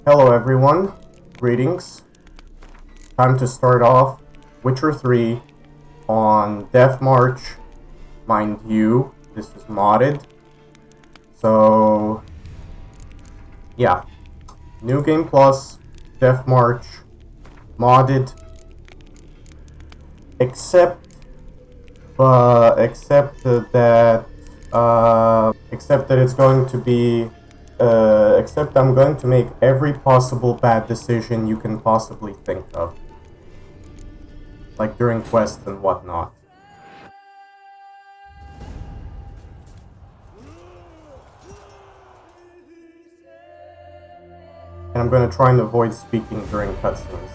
Hello everyone, greetings. Time to start off Witcher 3 on Death March. Mind you, this is modded. So, yeah. New Game Plus, Death March, modded. Except that it's going to be except I'm going to make every possible bad decision you can possibly think of, like during quests and whatnot. And I'm going to try and avoid speaking during cutscenes.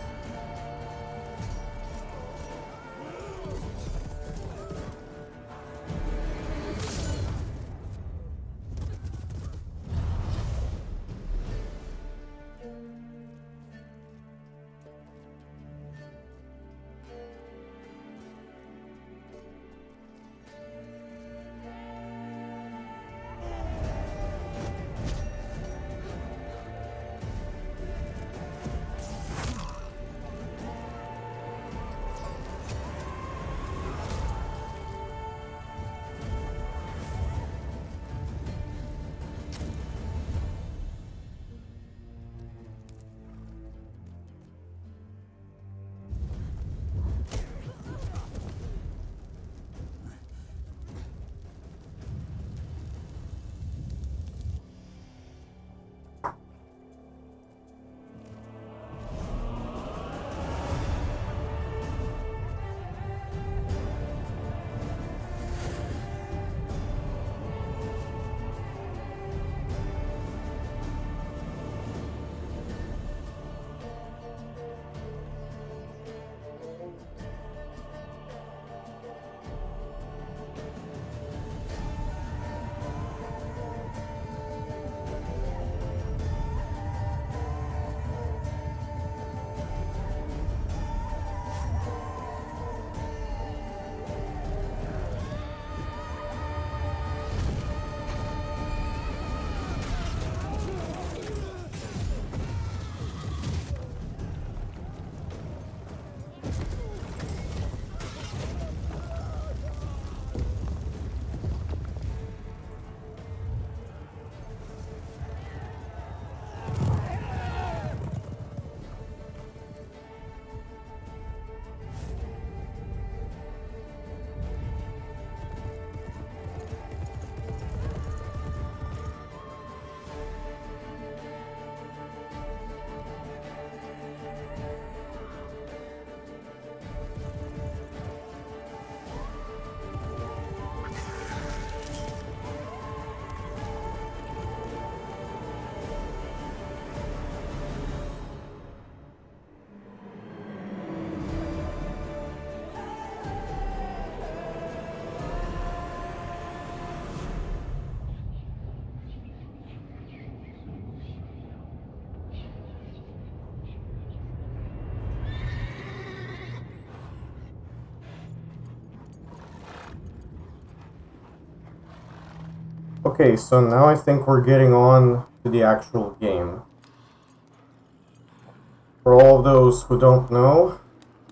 Okay, so now I think we're getting on to the actual game. For all of those who don't know,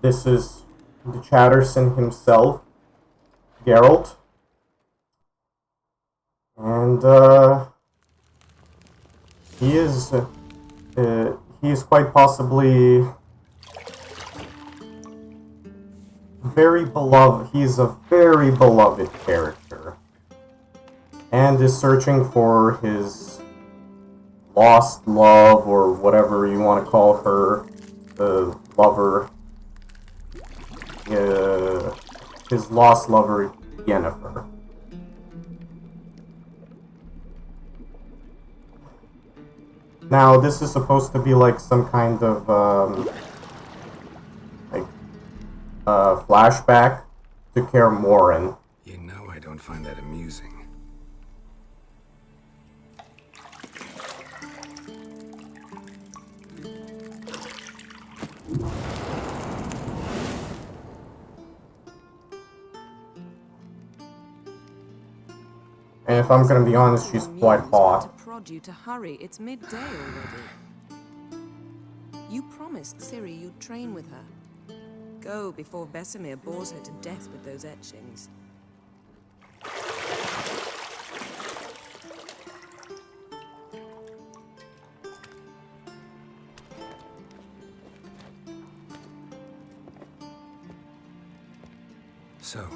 this is the Chatterson himself, Geralt. And he is he is quite possibly very beloved. He's a very beloved character, and is searching for his lost love, or whatever you want to call her, the lover, his lost lover, Yennefer. Now, this is supposed to be like some kind of like flashback to Kaer Morhen. You know I don't find that amusing. And if I'm gonna be honest, she's quite hot. To prod you to hurry. It's midday already. You promised Ciri you'd train with her. Go before Vesemir bores her to death with those etchings. So,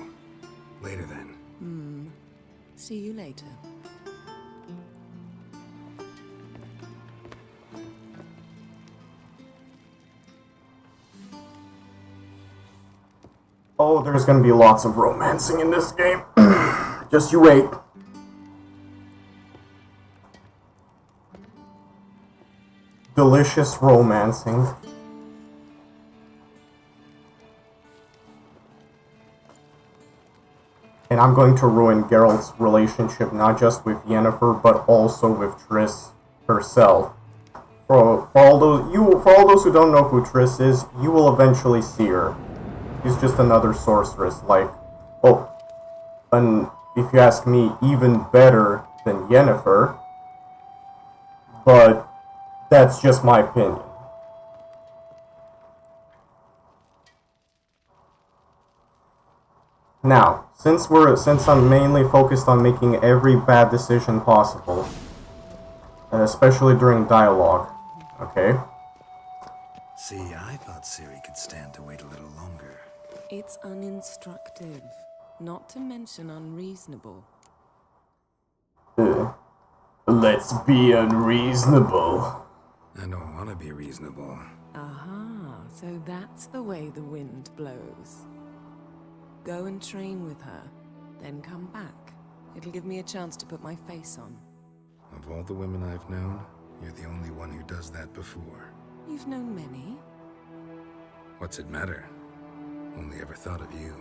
later then. See you later. Oh, there's gonna be lots of romancing in this game. Just you wait. Delicious romancing. And I'm going to ruin Geralt's relationship not just with Yennefer, but also with Triss herself. For all those who don't know who Triss is, you will eventually see her. She's just another sorceress, and if you ask me, even better than Yennefer. But that's just my opinion. Now, since I'm mainly focused on making every bad decision possible, especially during dialogue, okay? See, I thought Ciri could stand to wait a little longer. It's uninstructive, not to mention unreasonable. Let's be unreasonable. I don't want to be reasonable. Aha, so that's the way the wind blows. Go and train with her, then come back. It'll give me a chance to put my face on. Of all the women I've known, you're the only one who does that before. You've known many. What's it matter? Only ever thought of you.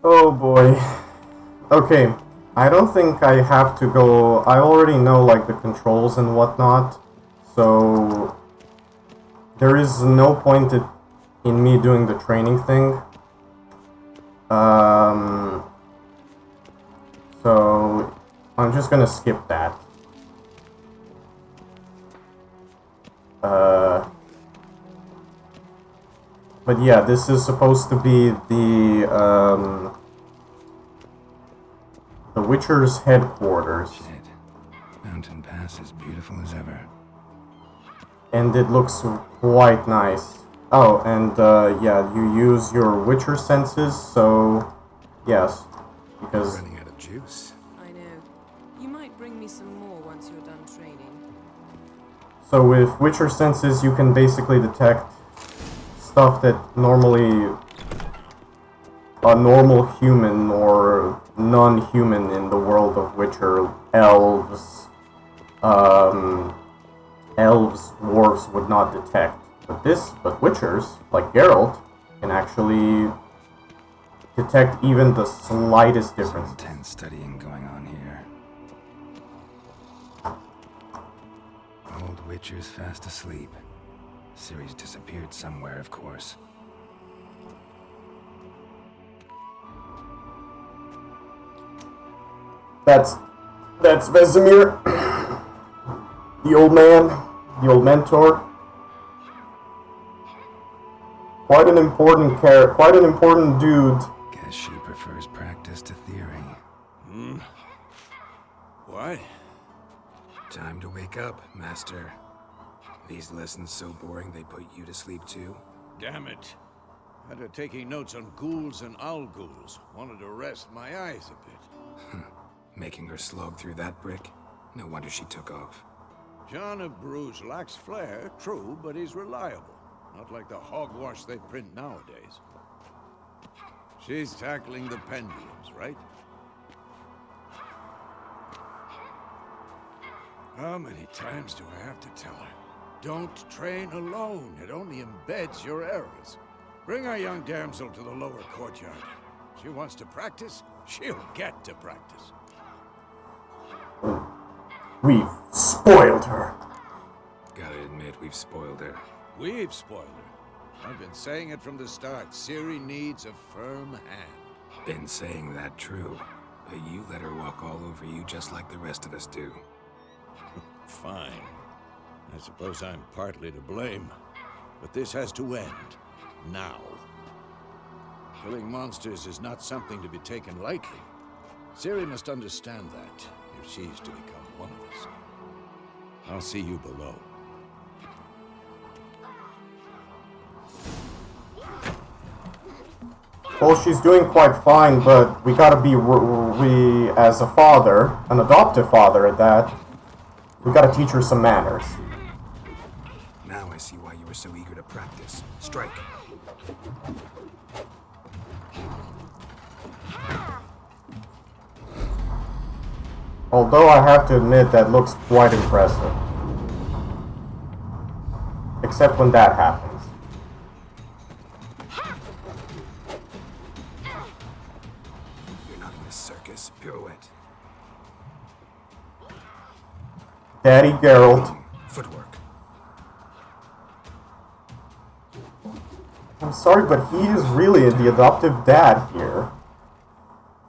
Oh boy. Okay, I don't think I have to go. I already know like the controls and whatnot, so there is no point in me doing the training thing. So I'm just gonna skip that. But yeah, this is supposed to be the Witcher's headquarters. Shit. Mountain Pass is beautiful as ever. And it looks quite nice. Oh, and yeah, you use your Witcher senses, so yes, because Running out of juice. I know. You might bring me some more once you're done training. so with Witcher senses you can basically detect stuff that normally a normal human or non-human in the world of Witcher, elves, dwarves would not detect. But Witchers, like Geralt, can actually detect even the slightest Some difference. intense studying going on here. Old Witcher's fast asleep. Ciri's disappeared somewhere, of course. That's Vesemir, the old man, the old mentor. Quite an important dude. Guess she prefers practice to theory. What? Time to wake up, Master. These lessons so boring they put you to sleep too? Damn it. After taking notes on ghouls and owl ghouls, wanted to rest my eyes a bit. Making her slog through that brick? No wonder she took off. John of Bruges lacks flair, true, but he's reliable. Not like the hogwash they print nowadays. She's tackling the pendulums, right? How many times do I have to tell her? Don't train alone. It only embeds your errors. Bring our young damsel to the lower courtyard. She wants to practice, she'll get to practice. We've spoiled her. Gotta admit, we've spoiled her. We've spoiled her. I've been saying it from the start. Ciri needs a firm hand. Been saying that true, but you let her walk all over you just like the rest of us do. Fine. I suppose I'm partly to blame, but this has to end. Now. Killing monsters is not something to be taken lightly. Ciri must understand that, if she's to become one of us. I'll see you below. Well, she's doing quite fine, but we gotta be, we, as a father, an adoptive father at that, we gotta teach her some manners. Now I see why you were so eager to practice. Strike. Although I have to admit that looks quite impressive. Except when that happens. You're not in this circus. Pirouette. Daddy Geralt. Footwork. I'm sorry, but he is really the adoptive dad here.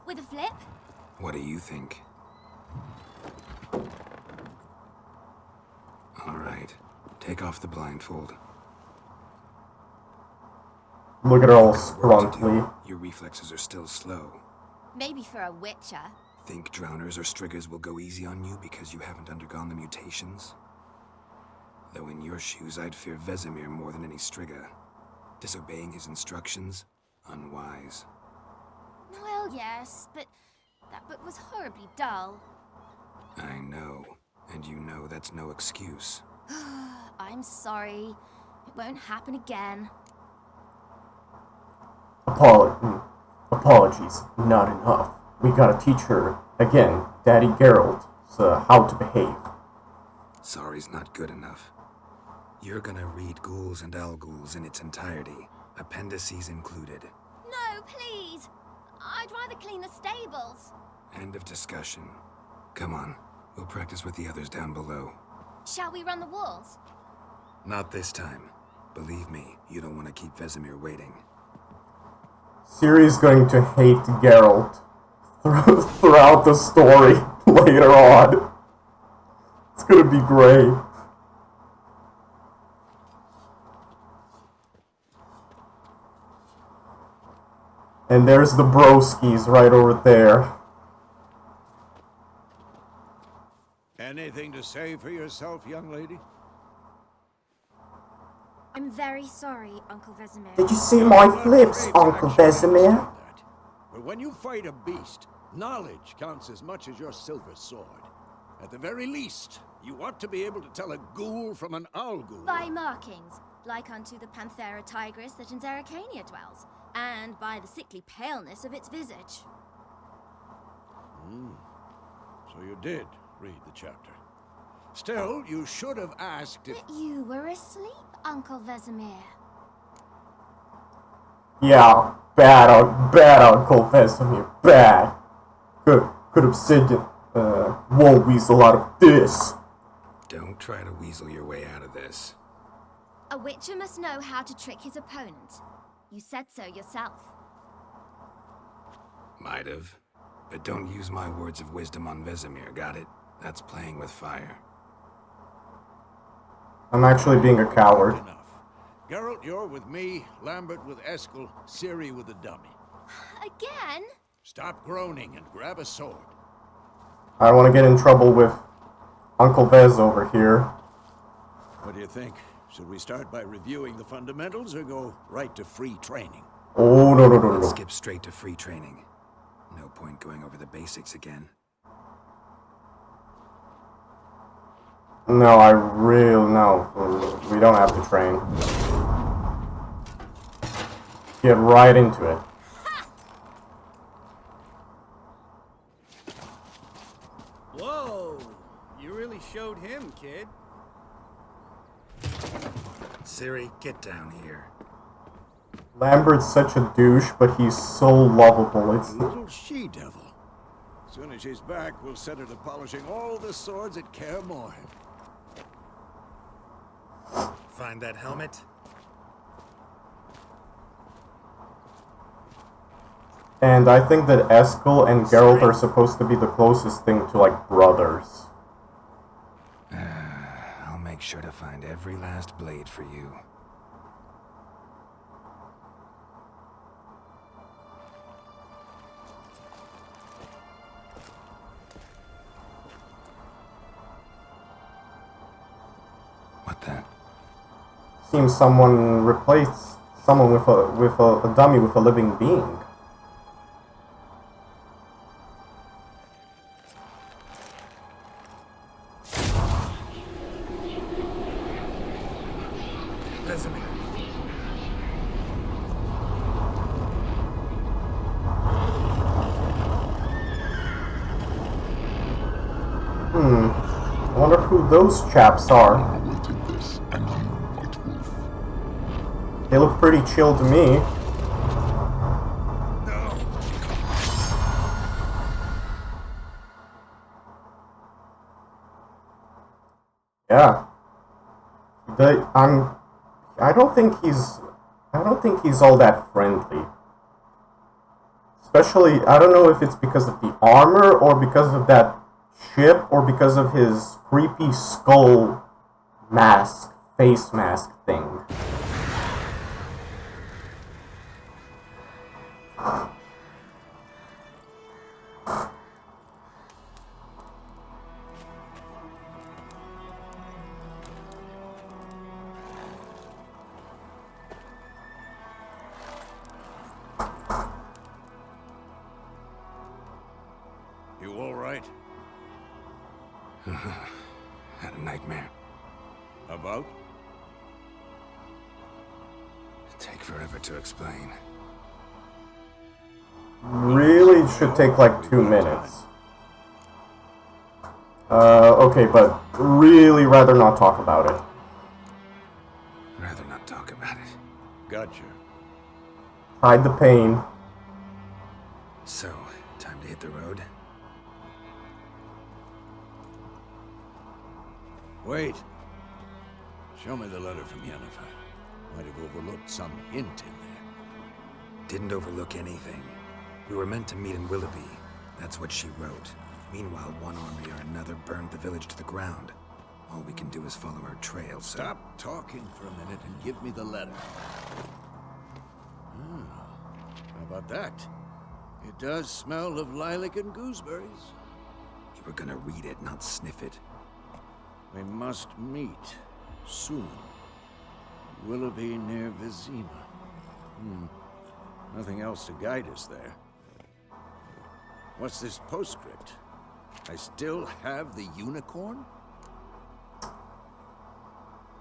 With a flip? What do you think? All right. Take off the blindfold. Look at her all Work to do. scruntly. Your reflexes are still slow. Maybe for a witcher. Think drowners or striggers will go easy on you because you haven't undergone the mutations? Though in your shoes, I'd fear Vesemir more than any strigger. Disobeying his instructions? Unwise. Well, yes, but that book was horribly dull. I know. And you know that's no excuse. I'm sorry. It won't happen again. Apologies, not enough. We gotta teach her, again, Daddy Geralt, how to behave. Sorry's not good enough. You're gonna read Ghouls and Alghouls in its entirety, appendices included. No, please! I'd rather clean the stables. End of discussion. Come on, we'll practice with the others down below. Shall we run the walls? Not this time. Believe me, you don't want to keep Vesemir waiting. Ciri's going to hate Geralt throughout the story later on. It's gonna be great. And there's the broskies right over there. Anything to say for yourself, young lady? I'm very sorry, Uncle Vesemir. Did you see my flips, Uncle Vesemir? But when you fight a beast, knowledge counts as much as your silver sword. At the very least, you ought to be able to tell a ghoul from an Alghoul. By markings, like unto the Panthera tigris that in Zerrikania dwells, and by the sickly paleness of its visage. So you did read the chapter. Still, you should have asked if... But you were asleep, Uncle Vesemir. Yeah, bad Uncle Vesemir, bad. Could have said won't weasel out of this. Don't try to weasel your way out of this. A witcher must know how to trick his opponent. You said so yourself. Might have. But don't use my words of wisdom on Vesemir, got it? That's playing with fire. I'm actually being a coward. Enough. Geralt, you're with me, Lambert with Eskel, Ciri with the dummy. Again? Stop groaning and grab a sword. I don't want to get in trouble with Uncle Vez over here. What do you think? Should we start by reviewing the fundamentals or go right to free training? Oh, no. Let's skip straight to free training. No point going over the basics again. No, no. We don't have to train. Get right into it. Whoa! You really showed him, kid. Ciri, get down here. Lambert's such a douche, but he's so lovable. It's Little she-devil. As soon as she's back, we'll set her to polishing all the swords at Kaer Morhen. Find that helmet? And I think that Eskel and Geralt are supposed to be the closest thing to, like, brothers. I'll make make sure to find every last blade for you. What the? Seems someone replaced someone with a dummy with a living being. Vesemir. I wonder who those chaps are. They look pretty chill to me. Yeah. I don't think he's all that friendly. Especially, I don't know if it's because of the armor or because of that ship or because of his creepy skull mask, face mask thing. You all right? Had a nightmare. About? Take forever to explain. Really, it should take like 2 minutes. Okay, but really rather not talk about it. Rather not talk about it. Gotcha. Hide the pain. So, time to hit the road? Wait. Show me the letter from Yennefer. Might have overlooked some hint in there. Didn't overlook anything. We were meant to meet in Willoughby. That's what she wrote. Meanwhile, one army or another burned the village to the ground. All we can do is follow her trail, so... Stop talking for a minute and give me the letter. How about that? It does smell of lilac and gooseberries. You were gonna read it, not sniff it. We must meet soon. Willoughby near Vizima. Nothing else to guide us there. What's this postscript? I still have the unicorn?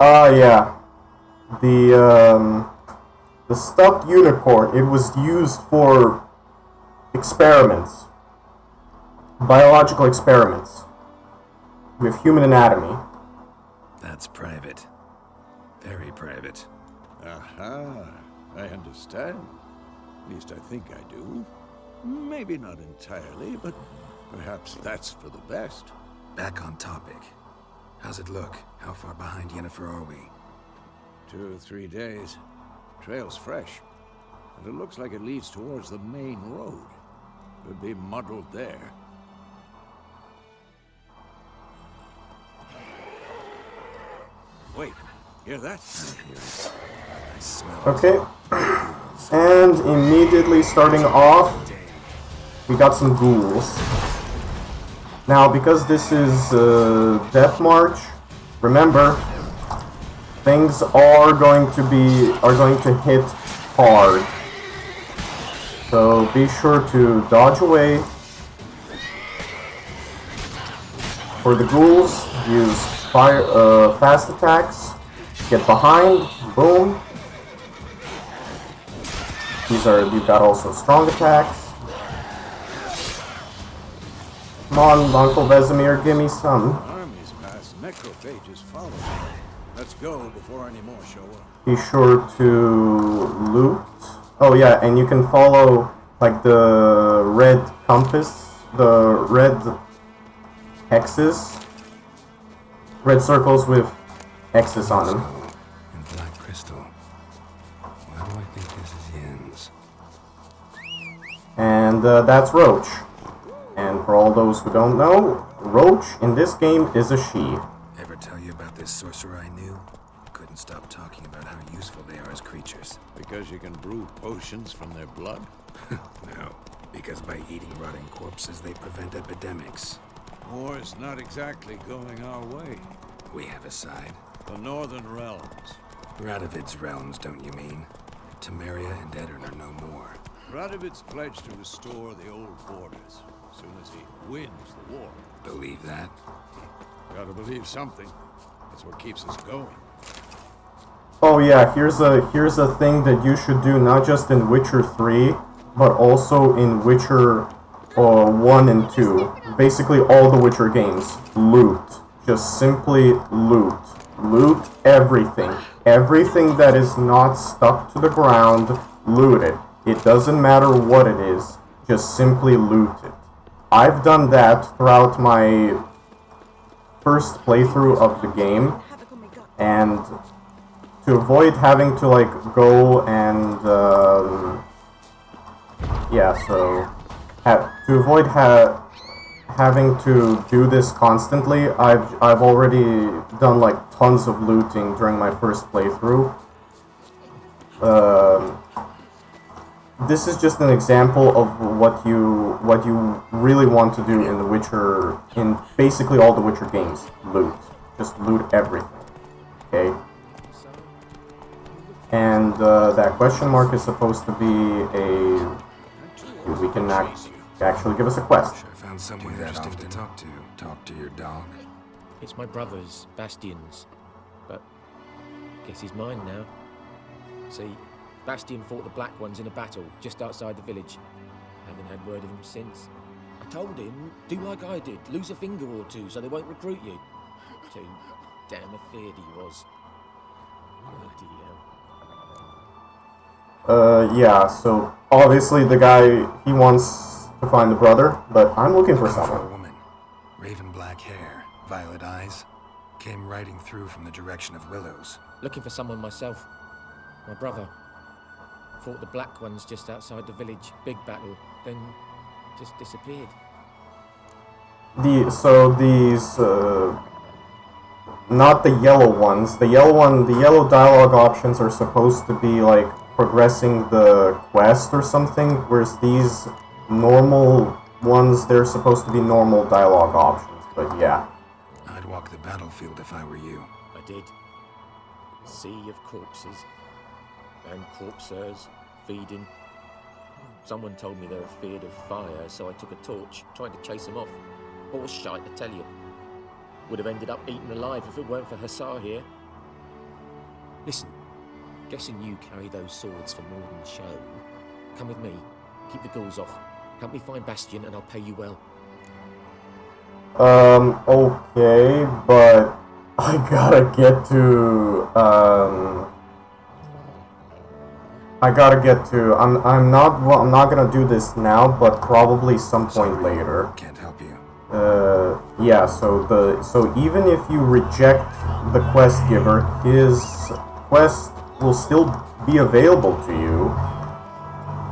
Yeah. The stuffed unicorn, it was used for experiments. Biological experiments. With human anatomy. That's private. Very private. Aha, I understand. At least I think I do. Maybe not entirely, but perhaps that's for the best. Back on topic. How's it look? How far behind Yennefer are we? 2 or 3 days. Trail's fresh. And it looks like it leads towards the main road. Could be muddled there. Wait, hear that? I hear it. I smell it. Okay. And immediately starting off, we got some ghouls. Now, because this is Death March, remember, things are going to hit hard. So be sure to dodge away. For the ghouls, use fire, fast attacks. Get behind, boom. You've got also strong attacks. Come on, Uncle Vesemir, give me some. Armies pass, necrophages follow. Let's go before any more show up. Be sure to loot. Oh yeah, and you can follow like the red compass, the red X's, red circles with X's on them. And black crystal. Why do I think this is Yen's? And that's Roach. And for all those who don't know, Roach in this game is a she. Ever ever tell you about this sorcerer I knew? Couldn't stop talking about how useful they are as creatures. Because you can brew potions from their blood? No, because by eating rotting corpses, they prevent epidemics. War's not exactly going our way. We have a side. The Northern Realms. Radovid's realms, don't you mean? Temeria and Edirn are no more. Radovid's pledged to restore the old borders as soon as he wins the war. Believe that? Gotta believe something. That's what keeps us going. Oh yeah, here's a thing that you should do not just in Witcher 3, but also in Witcher 1 and 2. Basically all the Witcher games. Loot. Just simply loot. Loot everything. Everything that is not stuck to the ground, loot it. It doesn't matter what it is, just simply loot it. I've done that throughout my first playthrough of the game, and to avoid having to like go and to avoid having to do this constantly, I've already done like tons of looting during my first playthrough. This is just an example of what you really want to do in the Witcher, in basically all the Witcher games. Loot. Just loot everything. Okay? And that question mark is supposed to be a... we can actually give us a quest. Sure found someone interesting to talk to. Talk to your dog. It's my brother's, Bastion's, but guess he's mine now. See, Bastion fought the Black Ones in a battle just outside the village. Haven't had word of him since. I told him, do like I did, lose a finger or two so they won't recruit you. Too damn afeard he was. Bloody hell. Yeah, so obviously the guy, he wants to find the brother, but I'm looking for For a someone. woman. Raven black hair, violet eyes. Came riding through from the direction of Willows. Looking for someone myself. My brother. Fought the Black Ones just outside the village. Big battle. Then just disappeared. Not the yellow ones. The yellow dialogue options are supposed to be like progressing the quest or something, whereas these normal ones, they're supposed to be normal dialogue options, but yeah. I'd walk the battlefield if I were you. I did. Sea of corpses. And corpsers feeding. Someone told me they were feared of fire, so I took a torch, tried to chase them off. Horse shite, I tell you. Would have ended up eaten alive if it weren't for Hussar here. Listen, guessing you carry those swords for more than show. Come with me, keep the ghouls off. Help me find Bastion and I'll pay you well. Okay, but I gotta get to, I'm not gonna do this now, but probably some point later. Can't help you. Yeah, so even if you reject the quest giver, his quest will still be available to you.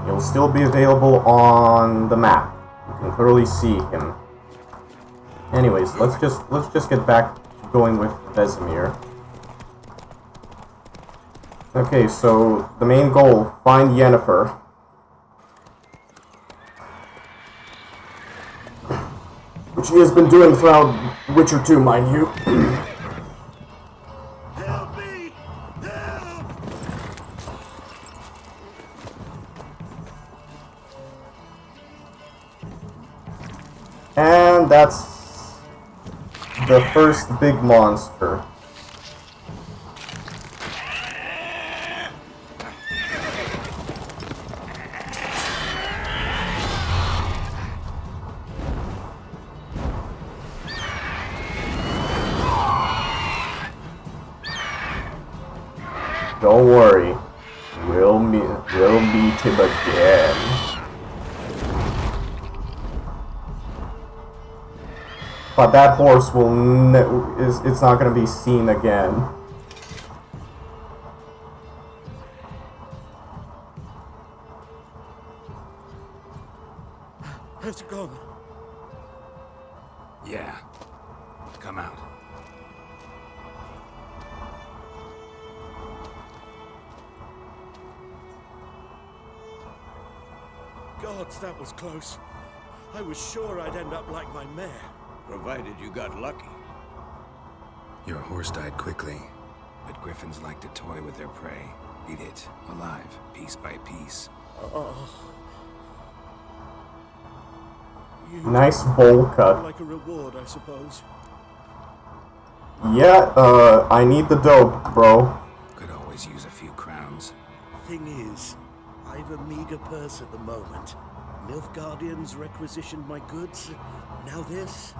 It will still be available on the map. You can clearly see him. Anyways, let's just get back to going with Vesemir. Okay, so the main goal, find Yennefer. Which he has been doing throughout Witcher 2, mind you. Help me! Help! And that's the first big monster. Don't worry, we'll meet him again. But that horse it's not going to be seen again. It's gone. Yeah. Come out. Gods, that was close. I was sure I'd end up like my mare. Provided you got lucky. Your horse died quickly, but griffins like to toy with their prey. Eat it, alive, piece by piece. Nice bowl cut. Like a reward, I suppose. Yeah, I need the dope, bro. Could always use a few crowns. Thing is, I've a meager purse at the moment. Nilfgaardians requisitioned my goods. Now this.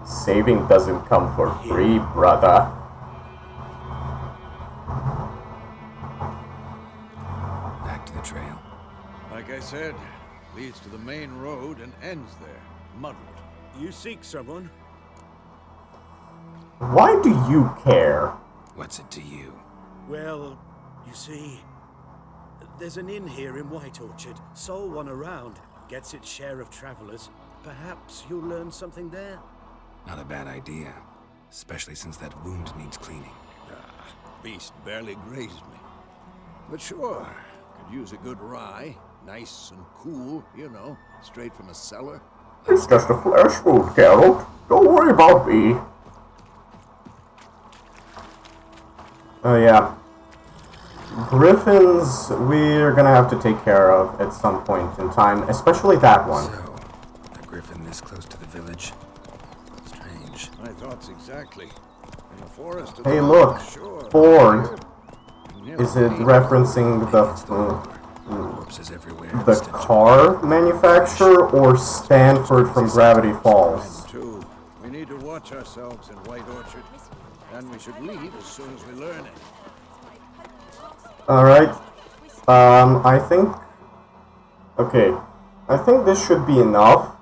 Saving doesn't come for free, brother. Back to the trail. Like I said, leads to the main road and ends there, muddled. You seek someone? Why do you care? What's it to you? Well, you see, there's an inn here in White Orchard. Sole one around. Gets its share of travelers. Perhaps you'll learn something there? Not a bad idea. Especially since that wound needs cleaning. Beast barely grazed me. But sure, could use a good rye. Nice and cool, you know, straight from a cellar. It's just a flesh wound, Geralt. Don't worry about me. Oh yeah. Griffins, we're gonna have to take care of at some point in time, especially that one. So, a griffin this close to the village? Strange. My thoughts exactly. In the forest to Hey, the look, shore. Ford. Near Is it the referencing Against the wall. Corpses everywhere. the car manufacturer or Stanford from Gravity Falls? too. We need to watch ourselves in White Orchard, and we should leave as soon as we learn it. Alright. I think... Okay. I think this should be enough.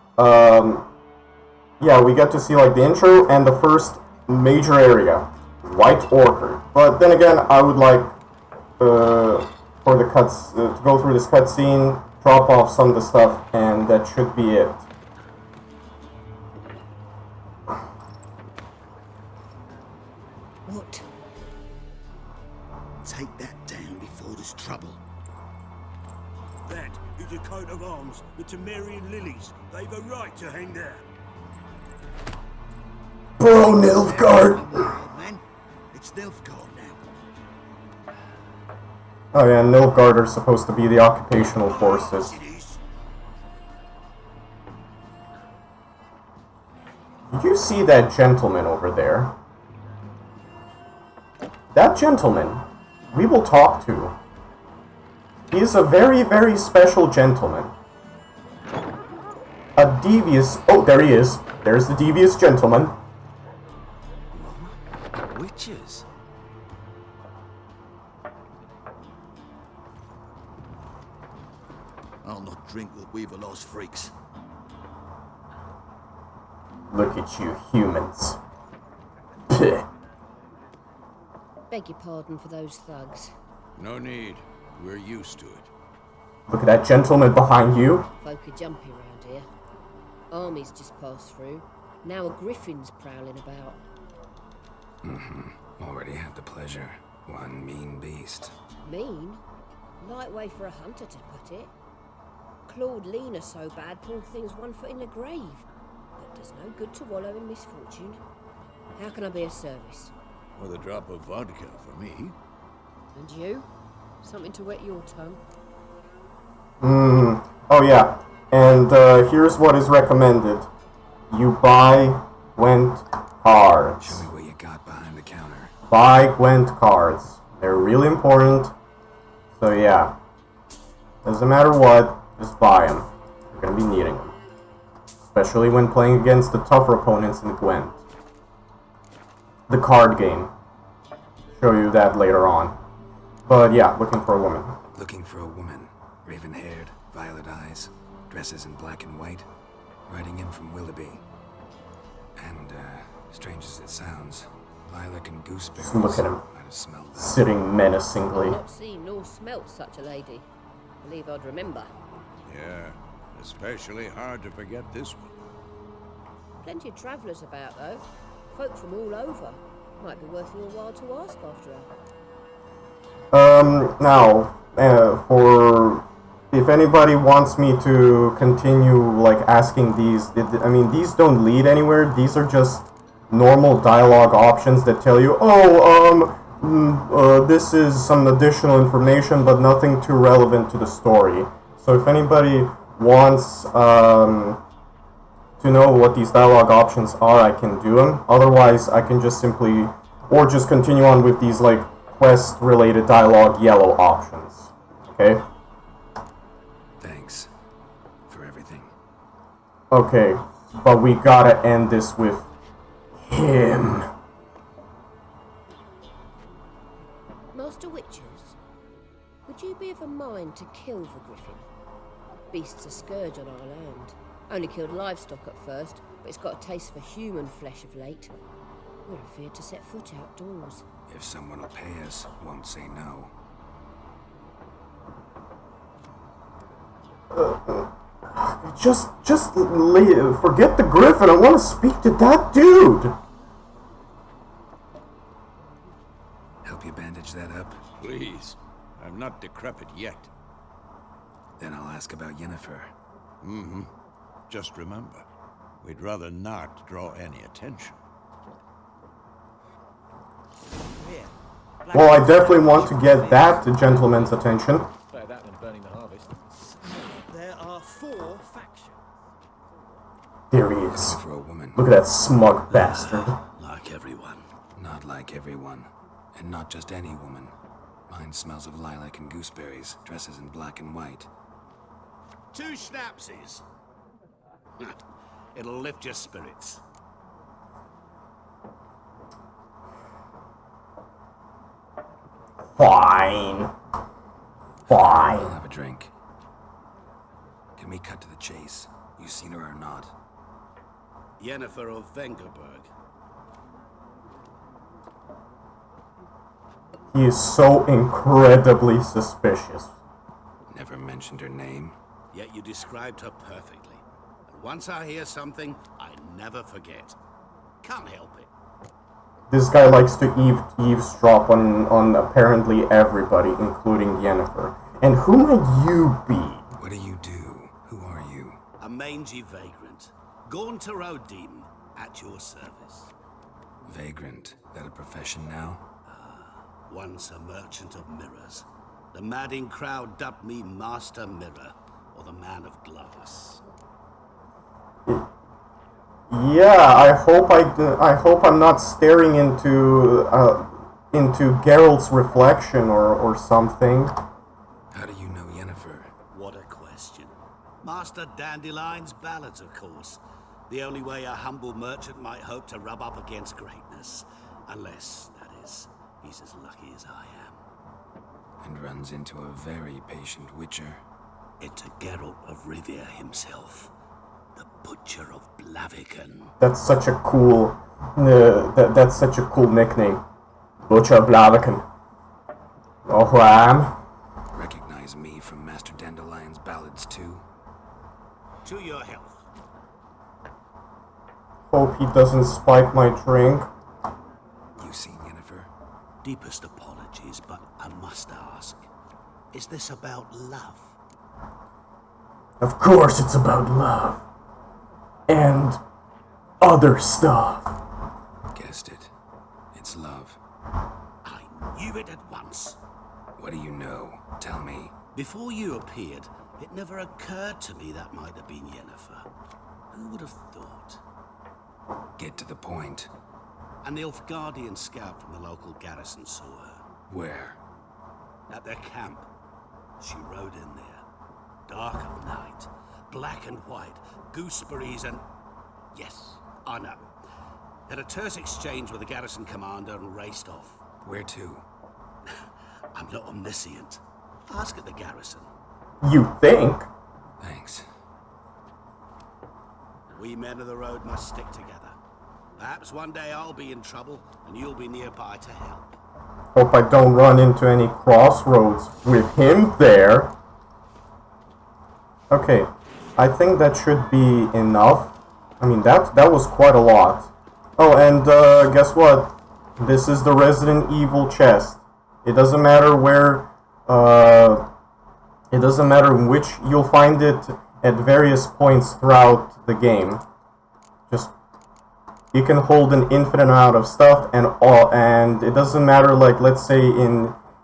Yeah, we get to see, like, the intro and the first major area. White Orchard. But then again, I would like, for the cuts, to go through this cutscene, drop off some of the stuff, and that should be it. What? Take that down before there's trouble. That is a coat of arms, the Temerian lilies. They've a right to hang there. Bro, Nilfgaard! Old man, it's Nilfgaard now. Oh yeah, Nilfgaard are supposed to be the occupational forces. It is. Did you see that gentleman over there? That gentleman, we will talk to. He is a very, very special gentleman. A devious... Oh, there he is. There's the devious gentleman. Witches? I'll not drink with Weaverlaw's freaks. Look at you, humans. Peh. Beg your pardon for those thugs. No need. We're used to it. Look at that gentleman behind you. Folk are jumpy round here. Armies just passed through. Now a griffin's prowling about. Already had the pleasure. One mean beast. Mean? Light way for a hunter to put it. Clawed Lena so bad, poor thing's 1 foot in the grave. But does no good to wallow in misfortune. How can I be of service? With a drop of vodka for me. And you? Something to wet your tongue? Oh yeah. And here's what is recommended. You buy Gwent cards. Show me what you got behind the counter. Buy Gwent cards. They're really important. So yeah. Doesn't matter what, just buy them. You're gonna be needing them. Especially when playing against the tougher opponents in Gwent. The card game. Show you that later on. But yeah, looking for a woman. Looking for a woman. Raven-haired, violet eyes, dresses in black and white. Riding in from Willoughby. And, strange as it sounds, lilac and gooseberries. Look at him. Might have smelled that. Sitting menacingly. Not seen nor smelt such a lady. Believe I'd remember. Yeah, especially hard to forget this one. Plenty of travellers about, though. Folk from all over. Might be worth your while to ask after her. Now, for if anybody wants me to continue like asking these, I mean, these don't lead anywhere. These are just normal dialogue options that tell you, this is some additional information, but nothing too relevant to the story. So if anybody wants to know what these dialogue options are, I can do them. Otherwise, I can just simply, or just continue on with these like quest-related dialogue yellow options. Okay? Thanks for everything. Okay, but we gotta end this with him. Master Witchers, would you be of a mind to kill the griffin? Beast's a scourge on our land. Only killed livestock at first, but it's got a taste for human flesh of late. We're afeard to set foot outdoors. If someone will pay us, won't say no. Just leave. Forget the griffin. I want to speak to that dude. Help you bandage that up? Please. I'm not decrepit yet. Then I'll ask about Yennefer. Mm-hmm. Just remember, we'd rather not draw any attention. Well, I definitely want to get that gentleman's attention. Better that than burning the harvest. There are 4 factions. There he is. For a woman. Look at that smug bastard. Like everyone. Not like everyone. And not just any woman. Mine smells of lilac and gooseberries, dresses in black and white. 2 schnapsies. It'll lift your spirits. Fine. I'll have a drink. Can we cut to the chase? You seen her or not? Yennefer of Vengerberg. He is so incredibly suspicious. Never mentioned her name. Yet you described her perfectly. And once I hear something, I never forget. Can't help it. This guy likes to eavesdrop on apparently everybody, including Yennefer. And who might you be? What do you do? Who are you? A mangy vagrant. Gone to Rodim, at your service. Vagrant. That a profession now? Once a merchant of mirrors. The madding crowd dubbed me Master Mirror, or the Man of Glass. Yeah, I hope I'm not staring into Geralt's reflection or something. How do you know Yennefer? What a question. Master Dandelion's ballads, of course. The only way a humble merchant might hope to rub up against greatness. Unless, that is, he's as lucky as I am. And runs into a very patient witcher. It's a Geralt of Rivia himself. The Butcher of Blaviken. That's such a cool, that's such a cool nickname. Butcher of Blaviken. Oh, who I am? Recognize me from Master Dandelion's ballads too? To your health. Hope he doesn't spike my drink. You seen Yennefer? Deepest apologies, but I must ask. Is this about love? Of course it's about love. And other stuff. Guessed it. It's love. I knew it at once. What do you know? Tell me. Before you appeared, it never occurred to me that might have been Yennefer. Who would have thought? Get to the point. An Nilfgaardian scout from the local garrison saw her. Where? At their camp. She rode in there. Dark of night. Black and white. Gooseberries and... Yes, I know. Had a terse exchange with the garrison commander and raced off. Where to? I'm not omniscient. Ask at the garrison. You think? Thanks. We men of the road must stick together. Perhaps one day I'll be in trouble and you'll be nearby to help. Hope I don't run into any crossroads with him there. Okay, I think that should be enough. I mean, that was quite a lot. Oh, and guess what? This is the Resident Evil chest. It doesn't matter where it doesn't matter which, you'll find it at various points throughout the game. Just, you can hold an infinite amount of stuff, and it doesn't matter, like, let's say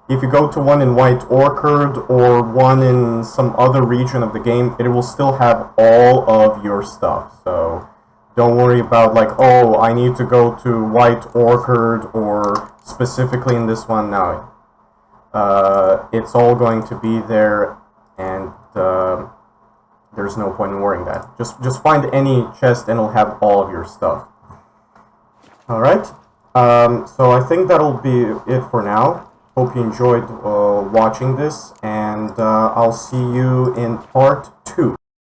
if you go to one in White Orchard or one in some other region of the game, it will still have all of your stuff. So don't worry about, like, oh, I need to go to White Orchard or specifically in this one now. It's all going to be there, and there's no point in worrying that. Just find any chest and it'll have all of your stuff. Alright, so I think that'll be it for now. Hope you enjoyed watching this, and I'll see you in part 2.